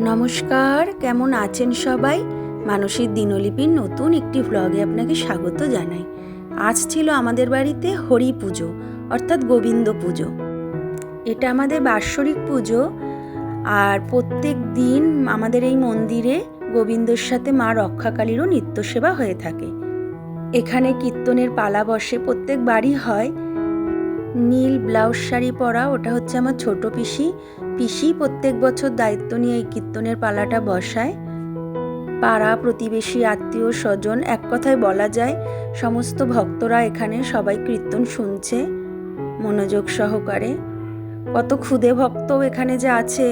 নমস্কার, কেমন আছেন সবাই? মানসীর দিনলিপির নতুন একটি ভ্লগে আপনাকে স্বাগত জানাই। আজ ছিল আমাদের বাড়িতে হরি পুজো অর্থাৎ গোবিন্দ পুজো। এটা আমাদের বাৎসরিক পুজো, আর প্রত্যেক দিন আমাদের এই মন্দিরে গোবিন্দর সাথে মা রক্ষাকালীরও নিত্য সেবা হয়ে থাকে। এখানে কীর্তনের পালা বসে, প্রত্যেক বাড়ি হয়। নীল ব্লাউজ শাড়ি পরা ওটা হচ্ছে আমার ছোট পিসি। পিসি প্রত্যেক বছর দায়িত্ব নিয়ে এই কীর্তনের পালাটা বসায়। পাড়া প্রতিবেশী আত্মীয় স্বজন, এক কথায় বলা যায় সমস্ত ভক্তরা এখানে সবাই কীর্তন শুনছে মনোযোগ সহকারে। কত ক্ষুদে ভক্ত এখানে যে আছে।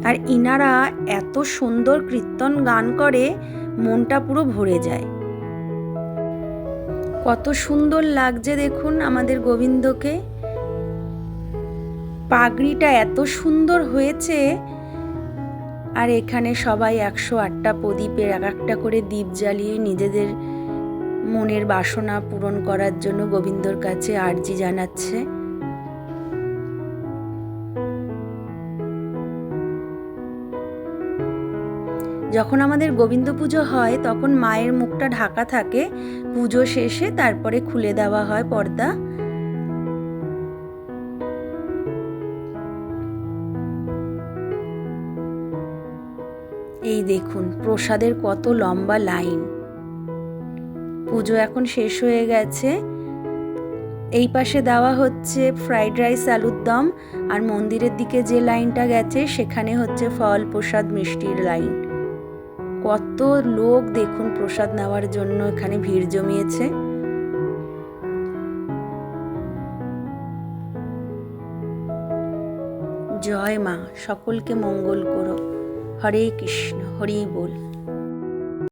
আর ইনারা এত সুন্দর কীর্তন গান করে, মনটা পুরো ভরে যায়। কত সুন্দর লাগছে দেখুন আমাদের গোবিন্দকে। পাগড়িটা এত সুন্দর হয়েছে। আর এখানে সবাই 108টা প্রদীপের এক একটা করে দীপ জ্বালিয়ে নিজেদের মনের বাসনা পূরণ করার জন্য গোবিন্দর কাছে আর্জি জানাচ্ছে। যখন আমাদের গোবিন্দ পুজো হয় তখন মায়ের মুখটা ঢাকা থাকে, পুজো শেষে তারপরে খুলে দেওয়া হয় পর্দা। এই দেখুন প্রসাদের কত লম্বা লাইন। পুজো এখন শেষ হয়ে গেছে। এই পাশে দেওয়া হচ্ছে ফ্রাইড রাইস আলুর দম, আর মন্দিরের দিকে যে লাইনটা গেছে সেখানে হচ্ছে ফল প্রসাদ মিষ্টির লাইন। কত লোক দেখুন প্রসাদ নেওয়ার জন্য এখানে ভিড় জমিয়েছে। জয় মা, সকলকে মঙ্গল করো। হরে কৃষ্ণ, হরি বল।